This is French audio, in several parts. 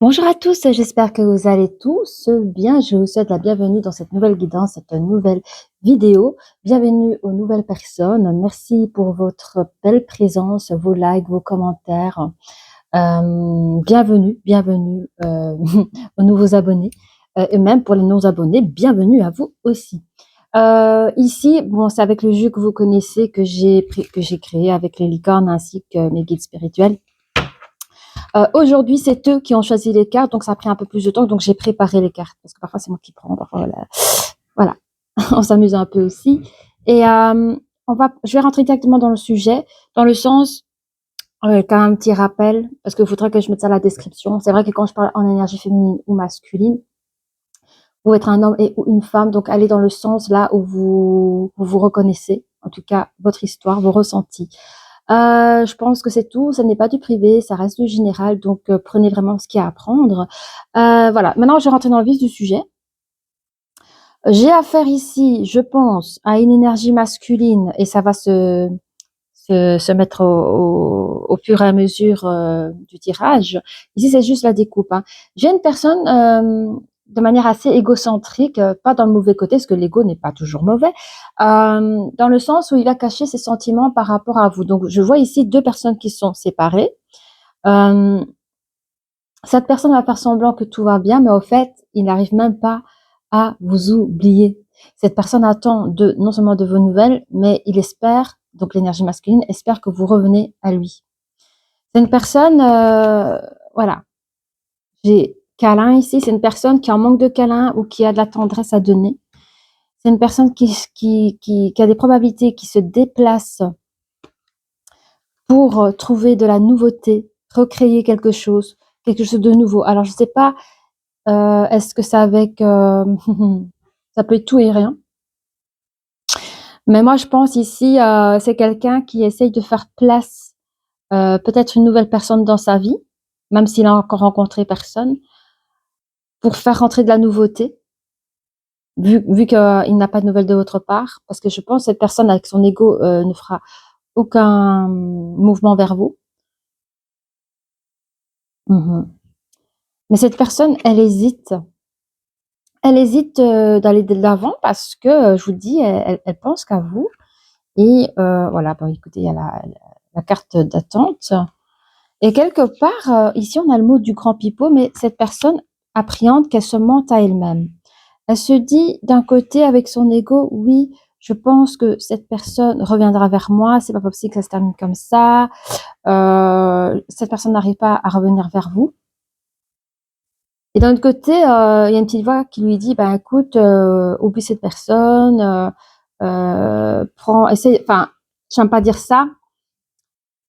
Bonjour à tous, j'espère que vous allez tous bien. Je vous souhaite la bienvenue dans cette nouvelle guidance, cette nouvelle vidéo. Bienvenue aux nouvelles personnes. Merci pour votre belle présence, vos likes, vos commentaires. Bienvenue aux nouveaux abonnés. Et même pour les non-abonnés, bienvenue à vous aussi. Ici, bon, c'est avec le jeu que vous connaissez que j'ai créé avec les licornes ainsi que mes guides spirituels. Aujourd'hui, c'est eux qui ont choisi les cartes, donc ça a pris un peu plus de temps, donc j'ai préparé les cartes, parce que parfois c'est moi qui prends, parfois voilà. On s'amuse un peu aussi. Et je vais rentrer directement dans le sujet, dans le sens, quand un petit rappel, parce qu'il faudrait que je mette ça à la description. C'est vrai que quand je parle en énergie féminine ou masculine, vous être un homme et ou une femme, donc allez dans le sens là où vous reconnaissez, en tout cas votre histoire, vos ressentis. Je pense que c'est tout, ça n'est pas du privé, ça reste du général, donc prenez vraiment ce qu'il y a à prendre. Voilà, maintenant je vais rentrer dans le vif du sujet. J'ai affaire ici, je pense, à une énergie masculine et ça va se mettre au fur et à mesure du tirage. Ici, c'est juste la découpe. Hein. J'ai une personne de manière assez égocentrique, pas dans le mauvais côté, parce que l'ego n'est pas toujours mauvais, dans le sens où il va cacher ses sentiments par rapport à vous. Donc, je vois ici deux personnes qui sont séparées. Cette personne va faire semblant que tout va bien, mais au fait, il n'arrive même pas à vous oublier. Cette personne attend non seulement de vos nouvelles, mais il espère, donc l'énergie masculine, espère que vous revenez à lui. C'est une personne, voilà, j'ai câlin ici, c'est une personne qui est en manque de câlin ou qui a de la tendresse à donner. C'est une personne qui a des probabilités, qui se déplace pour trouver de la nouveauté, recréer quelque chose de nouveau. Alors, je ne sais pas, est-ce que c'est avec... ça peut être tout et rien. Mais moi, je pense ici, c'est quelqu'un qui essaye de faire place, peut-être une nouvelle personne dans sa vie, même s'il a encore rencontré personne, pour faire rentrer de la nouveauté, vu qu'il n'a pas de nouvelles de votre part. Parce que je pense que cette personne, avec son ego, ne fera aucun mouvement vers vous. Mais cette personne, elle hésite. Elle hésite d'aller de l'avant parce que, je vous le dis, elle pense qu'à vous. Et voilà, bon, écoutez, il y a la carte d'attente. Et quelque part, ici, on a le mot du grand pipeau, mais cette personne appréhende qu'elle se mente à elle-même. Elle se dit, d'un côté, avec son ego, oui, je pense que cette personne reviendra vers moi, c'est pas possible que ça se termine comme ça. Cette personne n'arrive pas à revenir vers vous. Et d'un autre côté, il y a une petite voix qui lui dit, ben écoute, oublie cette personne, essaye, enfin, j'aime pas dire ça.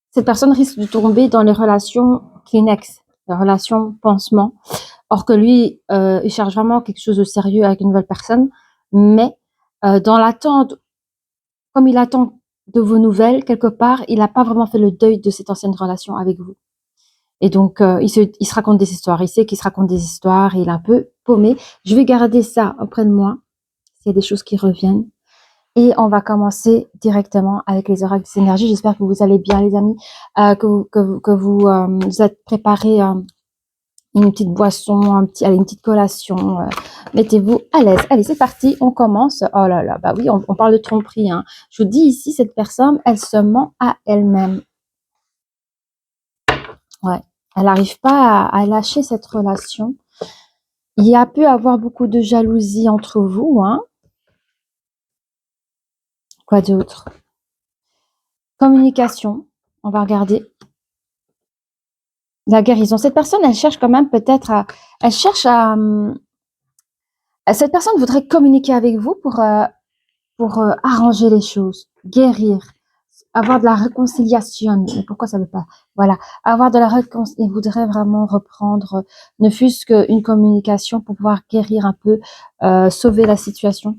Cette personne risque de tomber dans les relations Kleenex, les relations pansement. Or que lui, il cherche vraiment quelque chose de sérieux avec une nouvelle personne, mais dans l'attente, comme il attend de vos nouvelles, quelque part, il n'a pas vraiment fait le deuil de cette ancienne relation avec vous. Et donc, il se raconte des histoires. Il sait qu'il se raconte des histoires. Il est un peu paumé. Je vais garder ça auprès de moi, s'il y a des choses qui reviennent. Et on va commencer directement avec les oracles des énergies. J'espère que vous allez bien, les amis, que vous êtes préparés une petite boisson, une petite collation. Mettez-vous à l'aise. Allez, c'est parti. On commence. Oh là là, bah oui, on parle de tromperie. Hein. Je vous dis ici, cette personne, elle se ment à elle-même. Ouais. Elle n'arrive pas à lâcher cette relation. Il y a pu avoir beaucoup de jalousie entre vous. Hein. Quoi d'autre? Communication. On va regarder. La guérison. Cette personne, elle cherche quand même peut-être à... Elle cherche à... Cette personne voudrait communiquer avec vous pour arranger les choses, guérir, avoir de la réconciliation. Mais pourquoi ça ne veut pas? Voilà, avoir de la réconciliation. Il voudrait vraiment reprendre, ne fût-ce qu'une communication pour pouvoir guérir un peu, sauver la situation.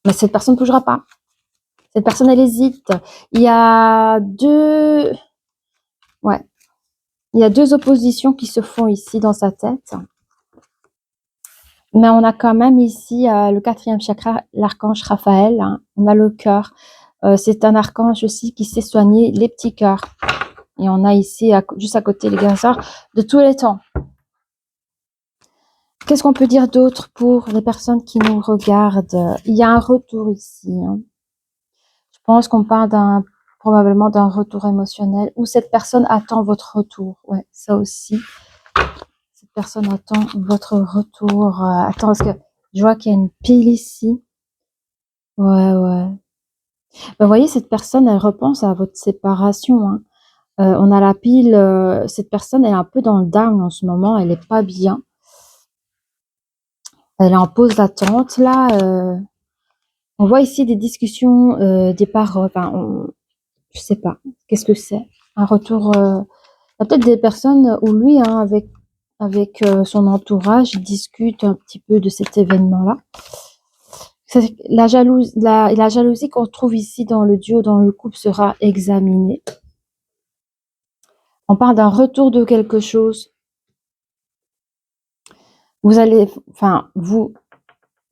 Mais cette personne ne bougera pas. Cette personne, elle hésite. Il y a deux... Ouais. Il y a deux oppositions qui se font ici dans sa tête. Mais on a quand même ici le 4e chakra, l'archange Raphaël. Hein. On a le cœur. C'est un archange aussi qui sait soigner les petits cœurs. Et on a ici, juste à côté, les guérisseurs de tous les temps. Qu'est-ce qu'on peut dire d'autre pour les personnes qui nous regardent? Il y a un retour ici, hein. Je pense qu'on parle probablement d'un retour émotionnel ou cette personne attend votre retour. Ouais, ça aussi. Cette personne attend votre retour. Attends, parce que je vois qu'il y a une pile ici. Ouais, ouais. Vous voyez, cette personne, elle repense à votre séparation, hein. On a la pile, cette personne est un peu dans le down en ce moment, elle est pas bien. Elle est en pause d'attente là. On voit ici des discussions, des paroles. Enfin, je sais pas. Qu'est-ce que c'est? Un retour. Il y a peut-être des personnes où lui, hein, avec son entourage, il discute un petit peu de cet événement-là. La jalousie qu'on trouve ici dans le duo, dans le couple, sera examinée. On parle d'un retour de quelque chose. Vous allez, enfin, vous,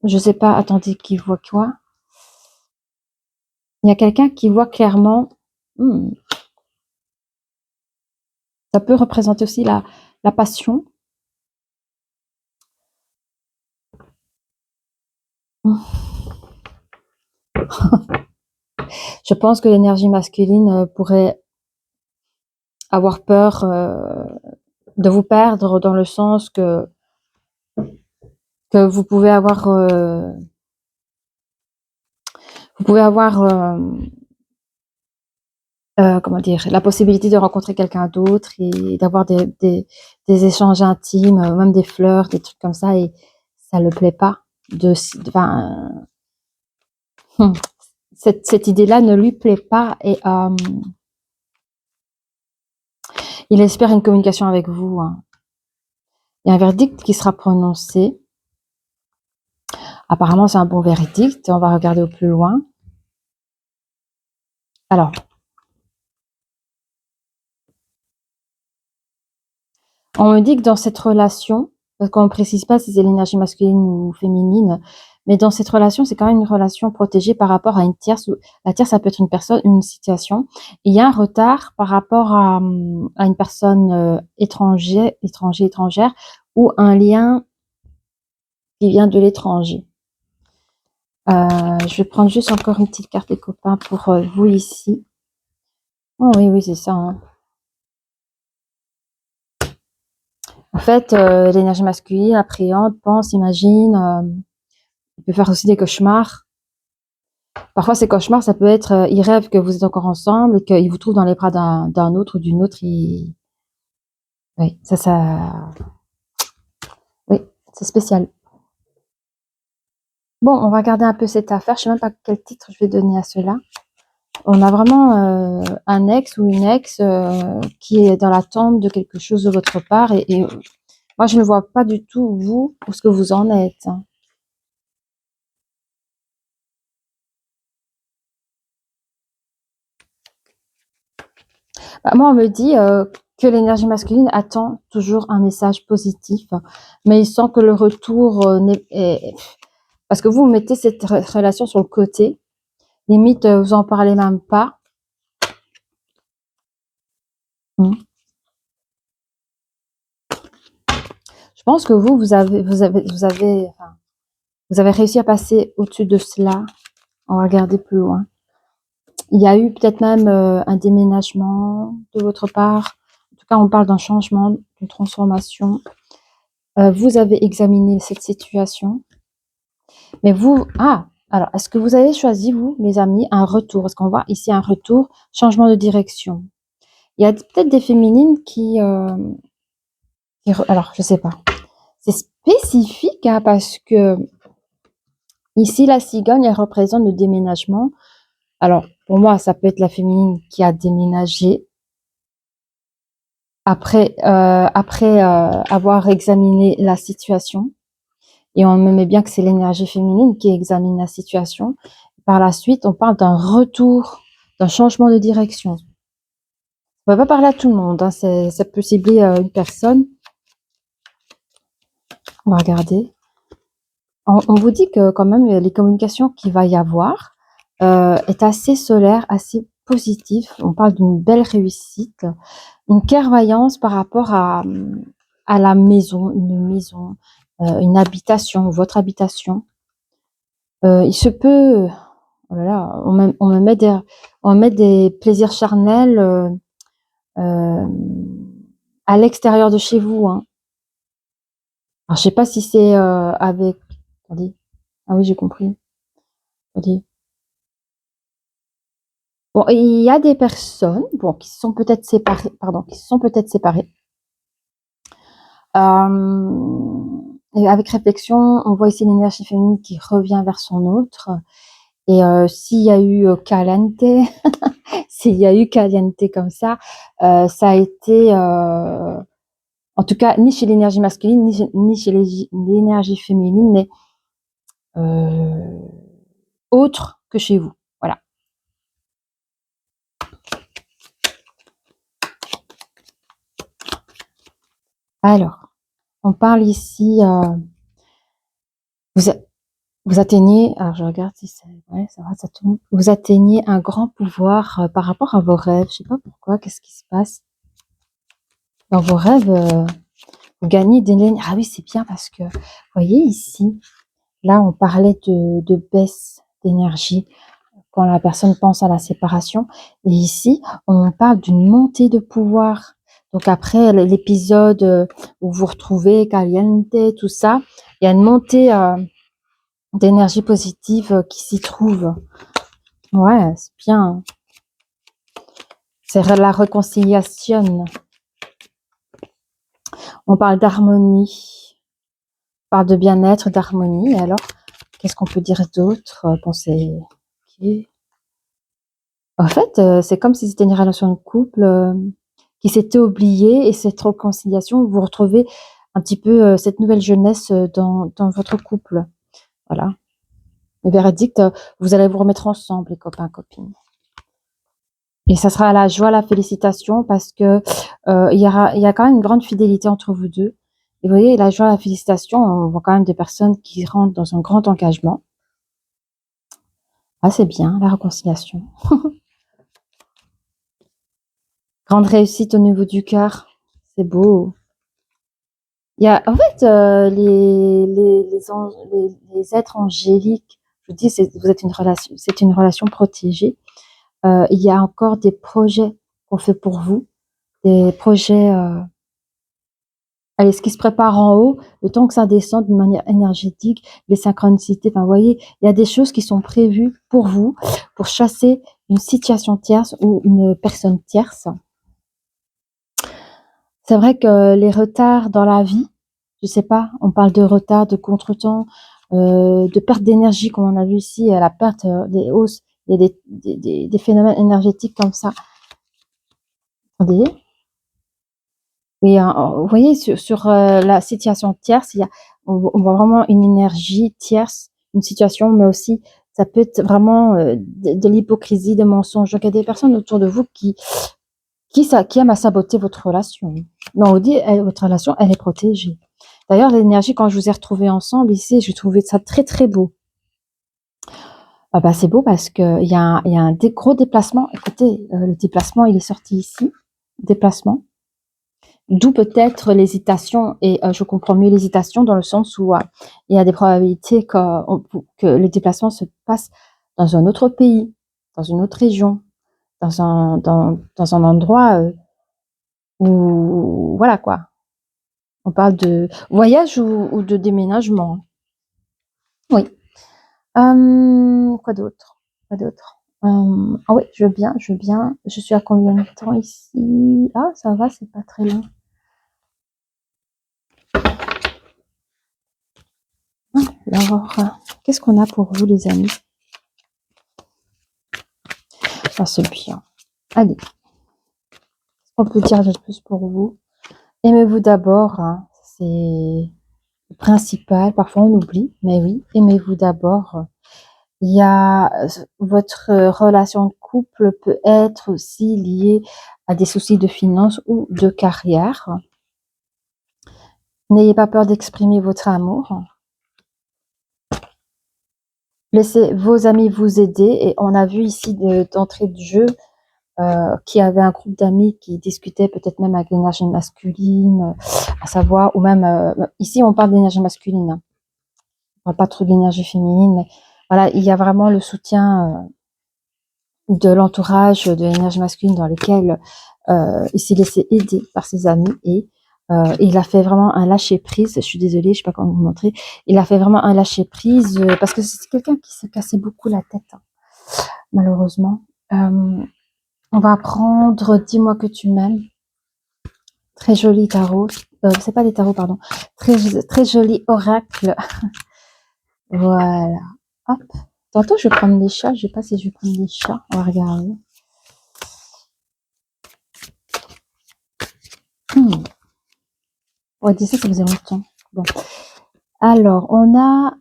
je sais pas, attendez, qui voit quoi? Il y a quelqu'un qui voit clairement, ça peut représenter aussi la passion. Je pense que l'énergie masculine pourrait avoir peur de vous perdre dans le sens que vous pouvez avoir comment dire, la possibilité de rencontrer quelqu'un d'autre et d'avoir des échanges intimes, même des fleurs, des trucs comme ça, et ça ne le plaît pas. Cette idée-là ne lui plaît pas et il espère une communication avec vous, hein. Il y a un verdict qui sera prononcé. Apparemment, c'est un bon verdict. On va regarder au plus loin. Alors, on me dit que dans cette relation, parce qu'on ne précise pas si c'est l'énergie masculine ou féminine, mais dans cette relation, c'est quand même une relation protégée par rapport à une tierce. La tierce, ça peut être une personne, une situation. Il y a un retard par rapport à une personne étrangère, ou un lien qui vient de l'étranger. Je vais prendre juste encore une petite carte des copains pour vous ici. Oh oui, oui, c'est ça, hein. En fait, l'énergie masculine appréhende, pense, imagine. Il peut faire aussi des cauchemars. Parfois, ces cauchemars, ça peut être, il rêve que vous êtes encore ensemble et qu'il vous trouve dans les bras d'un autre ou d'une autre. Oui, oui, c'est spécial. Bon, on va regarder un peu cette affaire. Je sais même pas quel titre je vais donner à cela. On a vraiment un ex ou une ex qui est dans l'attente de quelque chose de votre part et moi, je ne vois pas du tout vous, où ce que vous en êtes. Bah, moi, on me dit que l'énergie masculine attend toujours un message positif, mais il sent que le retour parce que vous mettez cette relation sur le côté, limite vous en parlez même pas. Je pense que vous avez réussi à passer au-dessus de cela. On va regarder plus loin. Il y a eu peut-être même un déménagement de votre part. En tout cas, on parle d'un changement, d'une transformation. Vous avez examiné cette situation. Mais vous, alors, est-ce que vous avez choisi, vous, les amis, un retour? Parce qu'on voit ici un retour, changement de direction. Il y a peut-être des féminines alors, je sais pas. C'est spécifique, hein, parce que ici, la cigogne, elle représente le déménagement. Alors, pour moi, ça peut être la féminine qui a déménagé après avoir examiné la situation. Et on me met bien que c'est l'énergie féminine qui examine la situation. Par la suite, on parle d'un retour, d'un changement de direction. On ne va pas parler à tout le monde, hein, ça peut cibler une personne. On va regarder. On vous dit que quand même, les communications qu'il va y avoir est assez solaire, assez positif. On parle d'une belle réussite, une clairvoyance par rapport à la maison, une maison, une habitation, votre habitation. Il se peut, oh là là, on me met des plaisirs charnels à l'extérieur de chez vous. Hein. Alors, je sais pas si c'est avec. Attendez. Ah oui, j'ai compris. Attendez. Bon, il y a des personnes, bon, qui se sont peut-être séparées, pardon, qui se sont peut-être séparées. Et avec réflexion, on voit ici l'énergie féminine qui revient vers son autre. Et s'il y a eu caliente, s'il y a eu caliente comme ça a été, en tout cas, ni chez l'énergie masculine, ni chez l'énergie féminine, mais autre que chez vous. Voilà. Alors, on parle ici, vous atteignez, alors je regarde si c'est, ouais, ça va, ça tourne. Vous atteignez un grand pouvoir par rapport à vos rêves. Je sais pas pourquoi, qu'est-ce qui se passe dans vos rêves. Vous gagnez des lignes. Ah oui, c'est bien parce que, vous voyez ici, là, on parlait de baisse d'énergie quand la personne pense à la séparation. Et ici, on parle d'une montée de pouvoir. Donc après l'épisode où vous retrouvez caliente, tout ça, il y a une montée d'énergie positive qui s'y trouve. Ouais, c'est bien. C'est la réconciliation. On parle d'harmonie. On parle de bien-être, d'harmonie. Alors, qu'est-ce qu'on peut dire d'autre? Pensez. Okay. En fait, c'est comme si c'était une relation de couple qui s'était oubliée et cette réconciliation, vous retrouvez un petit peu cette nouvelle jeunesse dans votre couple. Voilà. Le verdict, vous allez vous remettre ensemble, les copains, copines. Et ça sera la joie, la félicitation, parce que il y a quand même une grande fidélité entre vous deux. Et vous voyez, la joie, la félicitation, on voit quand même des personnes qui rentrent dans un grand engagement. Ah, c'est bien, la réconciliation. Grande réussite au niveau du cœur. C'est beau. Il y a, en fait, les êtres angéliques, je vous dis, vous êtes c'est une relation protégée. Il y a encore des projets qu'on fait pour vous, des projets, allez, ce qui se prépare en haut, le temps que ça descend d'une manière énergétique, les synchronicités, enfin, vous voyez, il y a des choses qui sont prévues pour vous, pour chasser une situation tierce ou une personne tierce. C'est vrai que les retards dans la vie, je sais pas, on parle de retard, de contretemps, de perte d'énergie, comme on a vu ici, la perte des hausses, il y a des phénomènes énergétiques comme ça. Attendez. Oui, vous voyez, sur la situation tierce, on voit vraiment une énergie tierce, une situation, mais aussi, ça peut être vraiment de l'hypocrisie, des mensonges. Donc, il y a des personnes autour de vous qui aiment à saboter votre relation. Mais on vous dit, votre relation, elle est protégée. D'ailleurs, l'énergie, quand je vous ai retrouvés ensemble ici, j'ai trouvé ça très, très beau. Ah bah, c'est beau parce qu'il y a un gros déplacement. Écoutez, le déplacement, il est sorti ici. Déplacement. D'où peut-être l'hésitation. Et je comprends mieux l'hésitation dans le sens où il y a des probabilités que le déplacement se passe dans un autre pays, dans une autre région, dans un endroit où, voilà quoi. On parle de voyage ou de déménagement. Oui. Quoi d'autre? Quoi d'autre? Ah oui, je veux bien, je veux bien. Je suis à combien de temps ici? Ah, ça va, c'est pas très long. Alors, qu'est-ce qu'on a pour vous, les amis? Ah, c'est bien. Allez. Qu'est-ce qu'on peut dire de plus pour vous? Aimez-vous d'abord, hein, c'est le principal. Parfois, on oublie, mais oui, aimez-vous d'abord. Il y a votre relation de couple peut être aussi liée à des soucis de finances ou de carrière. N'ayez pas peur d'exprimer votre amour. Laissez vos amis vous aider. Et on a vu ici d'entrée de jeu qui avait un groupe d'amis qui discutaient peut-être même avec l'énergie masculine, à savoir, ou même, ici on parle d'énergie masculine, hein. On parle pas trop d'énergie féminine, mais voilà, il y a vraiment le soutien de l'entourage de l'énergie masculine dans lesquels il s'est laissé aider par ses amis et il a fait vraiment un lâcher prise. Je suis désolée, je sais pas comment vous montrer. Il a fait vraiment un lâcher prise parce que c'est quelqu'un qui se cassait beaucoup la tête, hein, malheureusement. On va prendre Dis-moi que tu m'aimes. Très joli tarot. C'est pas des tarots, pardon. Très, très joli oracle. Voilà. Hop. Tantôt, je vais prendre des chats. Je sais pas si je vais prendre des chats. On va regarder. Ouais, dis ça faisait longtemps. Bon. Alors, on a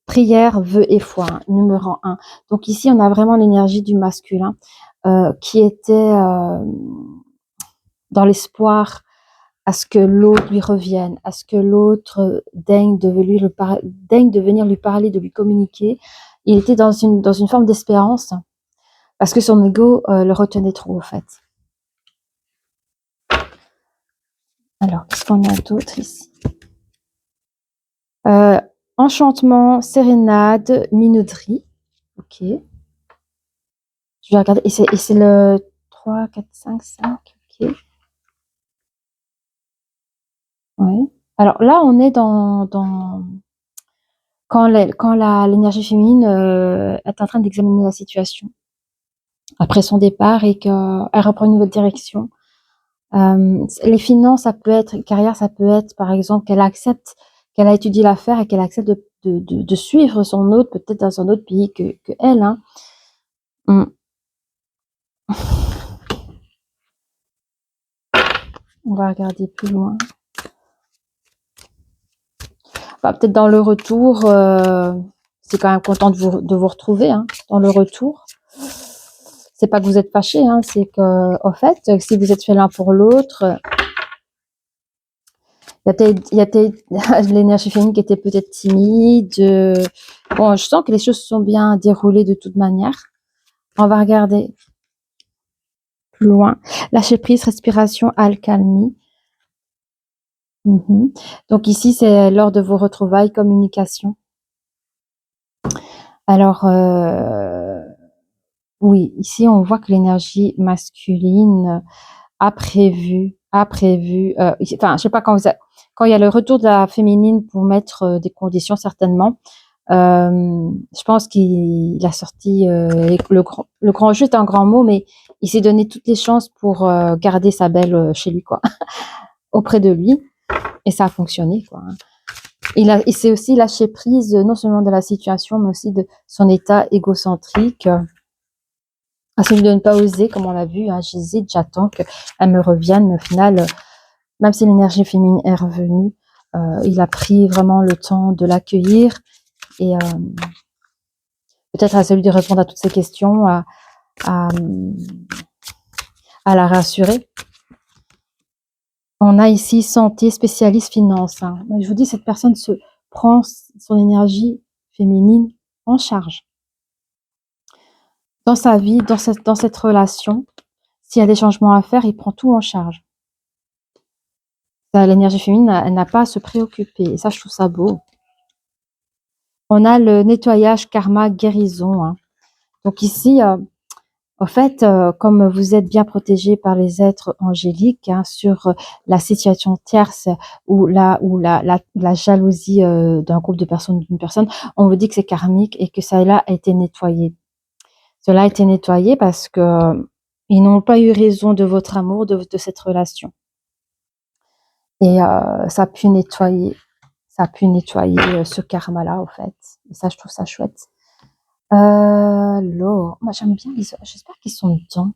prière, vœux et foi, hein, numéro 1. Donc ici, on a vraiment l'énergie du masculin qui était dans l'espoir à ce que l'autre lui revienne, à ce que l'autre daigne de venir lui parler, de lui communiquer. Il était dans une forme d'espérance parce que son ego le retenait trop, en fait. Alors, qu'est-ce qu'on a d'autre ici? Enchantement, sérénade, minauderie. Ok. Je vais regarder. Et c'est le 3, 4, 5, 5. Ok. Ouais. Alors là, on est quand l'énergie féminine est en train d'examiner la situation après son départ et qu'elle reprend une nouvelle direction. Les finances, ça peut être, carrière, ça peut être, par exemple, qu'elle accepte, qu'elle a étudié l'affaire et qu'elle accepte de suivre son autre, peut-être dans un autre pays que elle, hein. On va regarder plus loin. Bah, peut-être dans le retour, c'est quand même content de vous retrouver, hein, dans le retour. C'est pas que vous êtes fâchés, hein, c'est que, au fait, si vous êtes fait l'un pour l'autre, il y a peut-être l'énergie féminine qui était peut-être timide. Bon, je sens que les choses se sont bien déroulées de toute manière. On va regarder plus loin. Lâcher prise, respiration, accalmie. Donc ici, c'est lors de vos retrouvailles, communication. Alors, oui, ici, on voit que l'énergie masculine enfin, je sais pas quand il y a le retour de la féminine pour mettre des conditions certainement. Je pense qu'il a sorti le grand jeu est un grand mot, mais il s'est donné toutes les chances pour garder sa belle chez lui, quoi, auprès de lui, et ça a fonctionné, quoi. Il s'est aussi lâché prise non seulement de la situation, mais aussi de son état égocentrique. À celui de ne pas oser, comme on l'a vu, hein, j'hésite, j'attends qu'elle me revienne, mais au final, même si l'énergie féminine est revenue, il a pris vraiment le temps de l'accueillir et peut-être à celui de répondre à toutes ces questions, à la rassurer. On a ici santé, spécialiste, finance, hein. Je vous dis, cette personne prend son énergie féminine en charge. Dans sa vie, dans cette relation, s'il y a des changements à faire, il prend tout en charge. L'énergie féminine, elle n'a pas à se préoccuper. Et ça, je trouve ça beau. On a le nettoyage, karma, guérison, hein. Donc ici, en fait, comme vous êtes bien protégé par les êtres angéliques, hein, sur la situation tierce ou la jalousie d'un groupe de personnes, d'une personne, on vous dit que c'est karmique et que cela a été nettoyé. Cela a été nettoyé parce que ils n'ont pas eu raison de votre amour, de cette relation. Et ça a pu nettoyer ce karma-là, au fait. Et ça, je trouve ça chouette. Alors, moi j'aime bien, j'espère qu'ils sont dedans.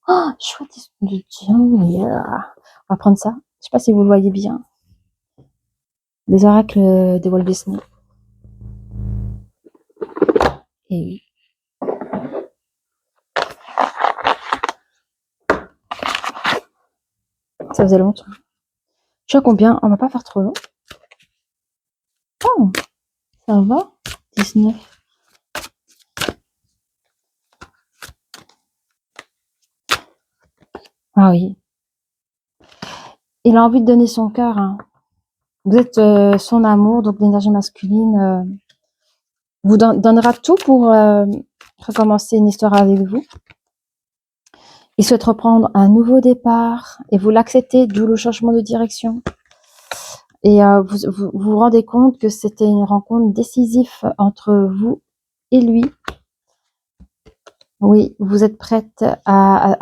Oh, chouette, ils sont dedans. Yeah. On va prendre ça. Je sais pas si vous le voyez bien. Les oracles de Walt Disney. Et oui. Ça faisait longtemps. Je sais combien, on va pas faire trop long. Oh, ça va. 19. Ah oui. Il a envie de donner son cœur, hein. Vous êtes son amour, donc l'énergie masculine vous donnera tout pour recommencer une histoire avec vous. Il souhaite reprendre un nouveau départ et vous l'acceptez, d'où le changement de direction. Et vous rendez compte que c'était une rencontre décisive entre vous et lui. Oui, vous êtes prête à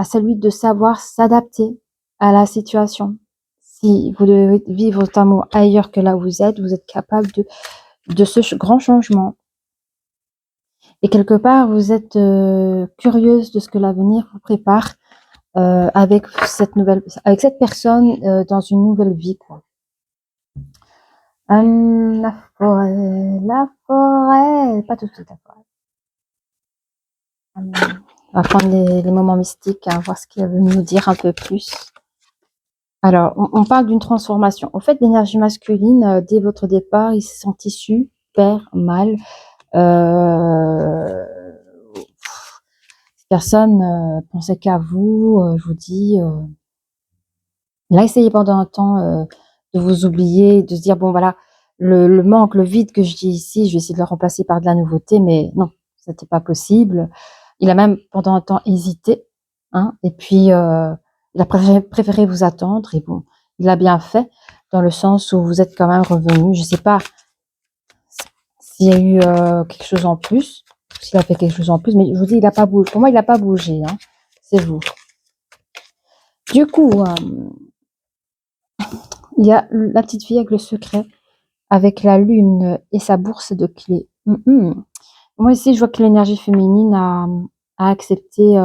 celui de savoir s'adapter à la situation. Si vous devez vivre votre amour ailleurs que là où vous êtes capable de ce grand changement. Et quelque part, vous êtes curieuse de ce que l'avenir vous prépare avec cette personne dans une nouvelle vie, quoi. La forêt, pas tout de suite la forêt. On va prendre les moments mystiques, hein, voir ce qu'il veut nous dire un peu plus. Alors, on parle d'une transformation. En fait, l'énergie masculine, dès votre départ, il se sentit super mal. Personne pensait qu'à vous, je vous dis. Il a essayé pendant un temps de vous oublier, de se dire, bon voilà, le manque, le vide que j'ai ici, je vais essayer de le remplacer par de la nouveauté, mais non, c'était pas possible. Il a même pendant un temps hésité, hein, et puis il a préféré vous attendre, et bon, il a bien fait, dans le sens où vous êtes quand même revenu. Je sais pas s'il y a eu quelque chose en plus, s'il a fait quelque chose en plus, mais je vous dis, il a pas bougé. Pour moi, il a pas bougé, hein, c'est vous. Du coup, il y a la petite fille avec le secret, avec la lune et sa bourse de clés. Moi ici, je vois que l'énergie féminine a accepté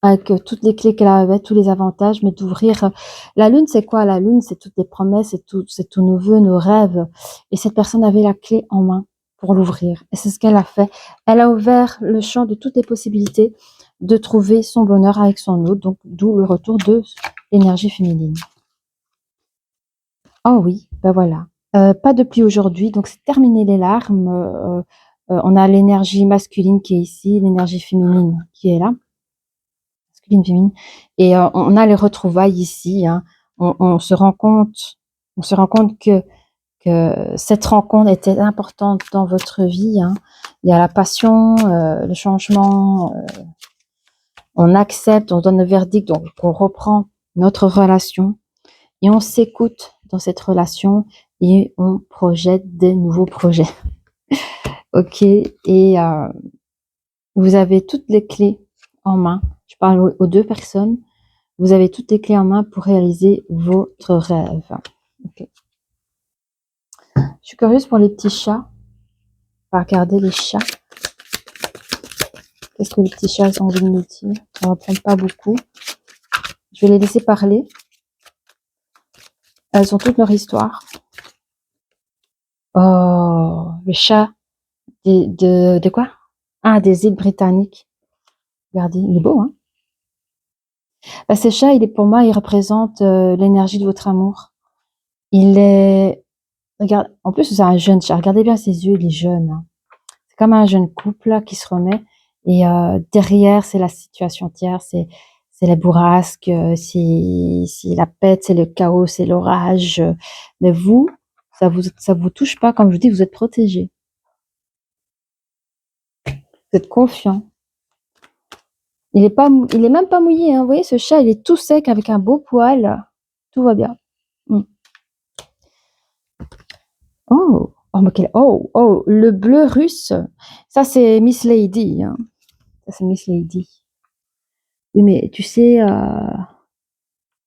avec toutes les clés qu'elle avait, tous les avantages, mais d'ouvrir. La lune, c'est quoi? La lune, c'est toutes les promesses, c'est tous nos vœux, nos rêves. Et cette personne avait la clé en main pour l'ouvrir. Et c'est ce qu'elle a fait. Elle a ouvert le champ de toutes les possibilités de trouver son bonheur avec son autre, donc d'où le retour de l'énergie féminine. Oh oui, ben voilà. Pas de pluie aujourd'hui, donc c'est terminé les larmes. On a l'énergie masculine qui est ici, l'énergie féminine qui est là, masculine, féminine, et on a les retrouvailles ici, hein. On se rend compte, que cette rencontre était importante dans votre vie, hein. Il y a la passion, le changement, on accepte, on donne le verdict, donc on reprend notre relation. Et on s'écoute dans cette relation et on projette des nouveaux projets. Ok, et vous avez toutes les clés en main. Je parle aux deux personnes. Vous avez toutes les clés en main pour réaliser votre rêve. Okay. Je suis curieuse pour les petits chats. On va regarder les chats. Qu'est-ce que les petits chats ont envie de nous dire? On va prendre pas beaucoup. Je vais les laisser parler. Elles ont toute leur histoire. Oh, le chat de quoi? Ah, des îles britanniques. Regardez, il est beau, hein? Bah, ce chat, pour moi, il représente l'énergie de votre amour. Il est, regarde, en plus, c'est un jeune chat. Regardez bien ses yeux, il est jeune, hein. C'est comme un jeune couple là, qui se remet. Et derrière, c'est la situation entière, c'est la bourrasque, c'est la pète, c'est le chaos, c'est l'orage. Mais vous, ça vous touche pas. Comme je vous dis, vous êtes protégé. Vous êtes confiant. Il est même pas mouillé, hein. Vous voyez, ce chat, il est tout sec avec un beau poil. Tout va bien. Oh, oh, oh, le bleu russe. Ça, c'est Miss Lady, hein. Ça, c'est Miss Lady. Oui, mais tu sais,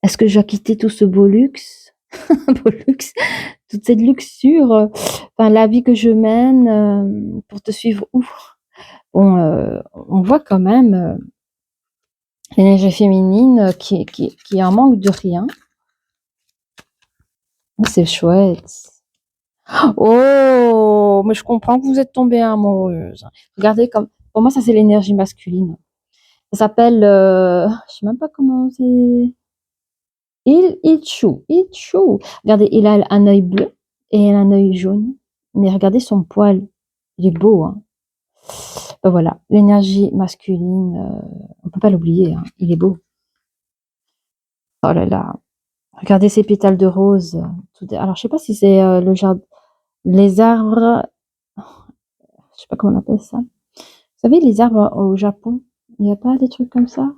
est-ce que je dois quitter tout ce beau luxe, beau luxe, toute cette luxure, enfin, la vie que je mène pour te suivre où? Bon, on voit quand même l'énergie féminine qui est en manque de rien. Oh, c'est chouette. Oh, mais je comprends que vous êtes tombée amoureuse. Regardez comme, pour moi, ça c'est l'énergie masculine. Ça s'appelle, je sais même pas comment c'est. Ichu. Regardez, il a un œil bleu et un œil jaune. Mais regardez son poil, il est beau, hein. Ben voilà, l'énergie masculine, on peut pas l'oublier, hein, il est beau. Oh là là, regardez ces pétales de rose. Alors, je sais pas si c'est le jardin, les arbres, je sais pas comment on appelle ça. Vous savez, les arbres au Japon, il n'y a pas des trucs comme ça?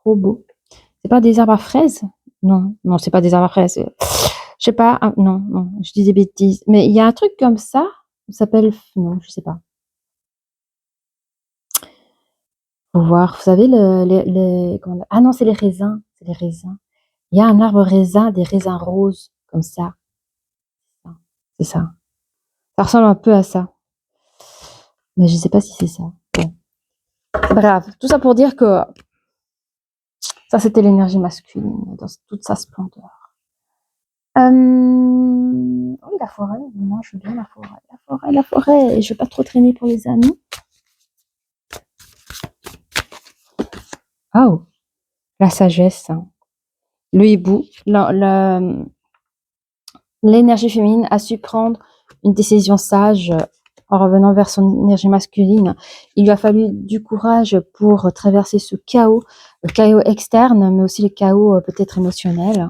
Trop beau. C'est pas des arbres à fraises? Non, non, c'est pas des arbres à fraises. Je sais pas. Ah, non, non, je dis des bêtises. Mais il y a un truc comme ça. Ça s'appelle. Non, je sais pas. Faut voir. Vous savez, ah non, c'est les raisins. C'est les raisins. Il y a un arbre raisin, des raisins roses, comme ça. C'est ça. Ça ressemble un peu à ça. Mais je sais pas si c'est ça. Bon. Bref, tout ça pour dire que ça, c'était l'énergie masculine dans toute sa splendeur. Oui, la forêt. Moi, je veux bien la forêt. La forêt, la forêt. Et je vais pas trop traîner pour les amis. Oh, la sagesse. Hein. Le hibou. L'énergie féminine a su prendre une décision sage en revenant vers son énergie masculine. Il lui a fallu du courage pour traverser ce chaos, le chaos externe, mais aussi le chaos peut-être émotionnel.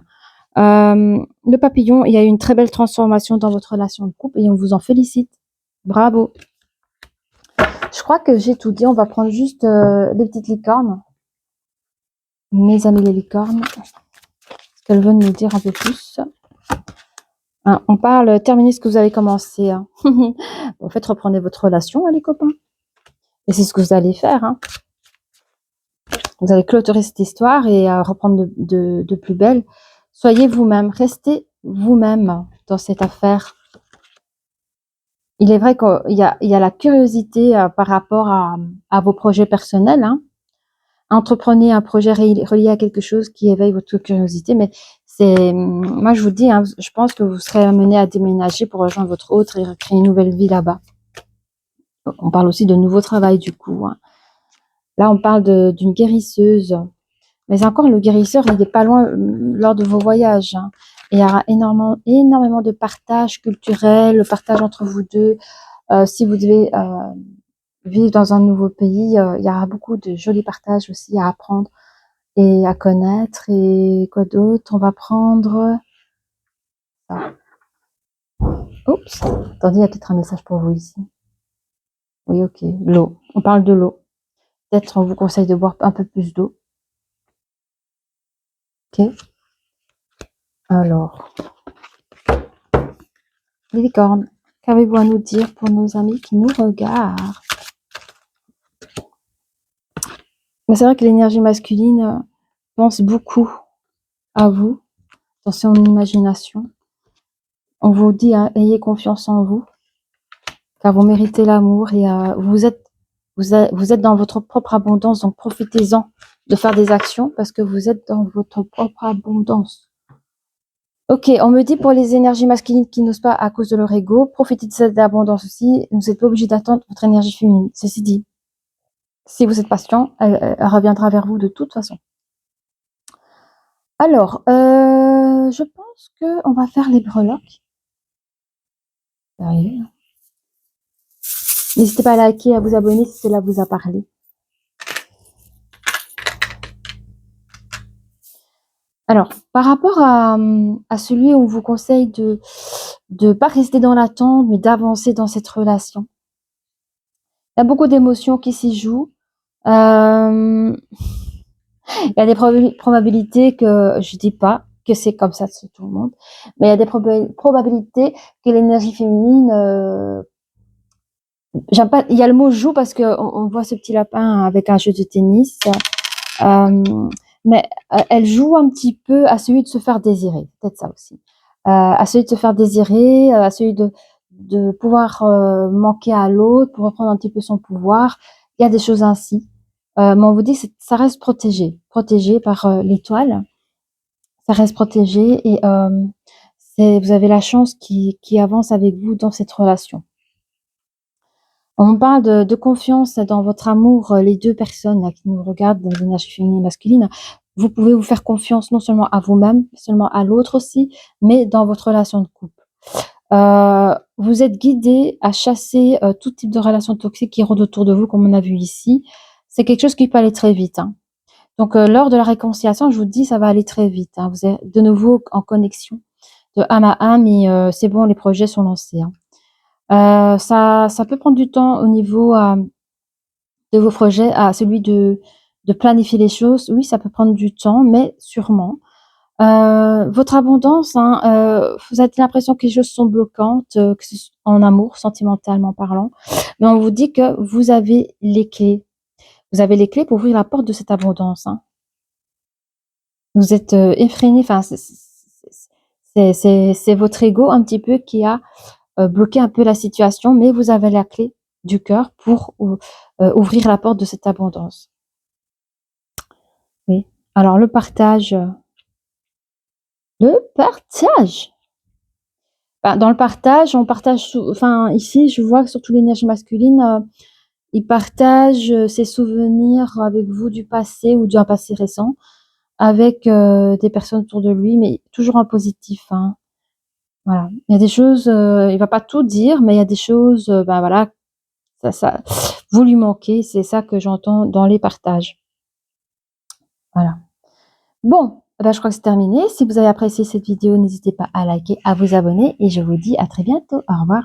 Le papillon, il y a eu une très belle transformation dans votre relation de couple et on vous en félicite. Bravo. Je crois que j'ai tout dit. On va prendre juste les petites licornes. Mes amis les licornes. Est-ce qu'elles veulent nous dire un peu plus? Hein, on parle, terminez ce que vous avez commencé. Hein. En fait, reprenez votre relation, hein, les copains. Et c'est ce que vous allez faire. Hein. Vous allez clôturer cette histoire et reprendre de plus belle. Soyez vous-même. Restez vous-même dans cette affaire. Il est vrai qu'il y a la curiosité par rapport à vos projets personnels. Hein. Entreprenez un projet relié à quelque chose qui éveille votre curiosité, mais moi je vous dis, hein, je pense que vous serez amené à déménager pour rejoindre votre autre et créer une nouvelle vie là-bas. On parle aussi de nouveau travail du coup. Hein. Là, on parle d'une guérisseuse, mais encore le guérisseur, il n'est pas loin lors de vos voyages. Hein. Il y aura énormément de partage culturel, le partage entre vous deux. Si vous devez vivre dans un nouveau pays, il y aura beaucoup de jolis partages aussi à apprendre et à connaître. Et quoi d'autre? On va prendre ça. Oups, attendez, il y a peut-être un message pour vous ici. Oui, ok, l'eau. On parle de l'eau. Peut-être on vous conseille de boire un peu plus d'eau. Ok. Alors, les licornes, qu'avez-vous à nous dire pour nos amis qui nous regardent? Mais c'est vrai que l'énergie masculine pense beaucoup à vous, dans son imagination. On vous dit, hein, ayez confiance en vous, car vous méritez l'amour et vous êtes dans votre propre abondance, donc profitez-en de faire des actions parce que vous êtes dans votre propre abondance. Ok, on me dit pour les énergies masculines qui n'osent pas à cause de leur ego, profitez de cette abondance aussi. Vous n'êtes pas obligé d'attendre votre énergie féminine. Ceci dit, si vous êtes patient, elle reviendra vers vous de toute façon. Alors, je pense qu'on va faire les breloques. N'hésitez pas à liker, à vous abonner si cela vous a parlé. Alors, par rapport à celui où on vous conseille de ne pas rester dans l'attente, mais d'avancer dans cette relation. Il y a beaucoup d'émotions qui s'y jouent. Il y a des probabilités que, je dis pas que c'est comme ça de tout le monde, mais il y a des probabilités que l'énergie féminine, j'aime pas, il y a le mot joue parce que on voit ce petit lapin avec un jeu de tennis, mais elle joue un petit peu à celui de se faire désirer, peut-être ça aussi, à celui de se faire désirer, à celui de pouvoir manquer à l'autre pour reprendre un petit peu son pouvoir. Il y a des choses ainsi. Mais on vous dit que ça reste protégé par l'étoile. Ça reste protégé et vous avez la chance qui avance avec vous dans cette relation. On parle de confiance dans votre amour, les deux personnes là, qui nous regardent, dans l'énergie féminine et masculine. Vous pouvez vous faire confiance non seulement à vous-même, seulement à l'autre aussi, mais dans votre relation de couple. Vous êtes guidé à chasser tout type de relations toxiques qui rôdent autour de vous, comme on a vu ici. C'est quelque chose qui peut aller très vite, hein. Donc, lors de la réconciliation, je vous dis, ça va aller très vite, hein. Vous êtes de nouveau en connexion de âme à âme et c'est bon, les projets sont lancés, hein. Ça peut prendre du temps au niveau de vos projets, à celui de planifier les choses. Oui, ça peut prendre du temps, mais sûrement. Votre abondance, hein, vous avez l'impression que les choses sont bloquantes, que ce s en amour, sentimentalement parlant, mais on vous dit que vous avez les clés. Vous avez les clés pour ouvrir la porte de cette abondance, hein. Vous êtes, effréné, enfin, c'est votre ego un petit peu qui a, bloqué un peu la situation, mais vous avez la clé du cœur pour ouvrir la porte de cette abondance. Oui. Alors le partage! Bah, dans le partage, on partage enfin, ici, je vois que surtout l'énergie masculine, il partage, ses souvenirs avec vous du passé ou d'un passé récent, avec, des personnes autour de lui, mais toujours en positif, hein. Voilà. Il y a des choses, il va pas tout dire, mais il y a des choses, bah, voilà, ça vous lui manquez, c'est ça que j'entends dans les partages. Voilà. Bon, bah, je crois que c'est terminé. Si vous avez apprécié cette vidéo, n'hésitez pas à liker, à vous abonner et je vous dis à très bientôt. Au revoir.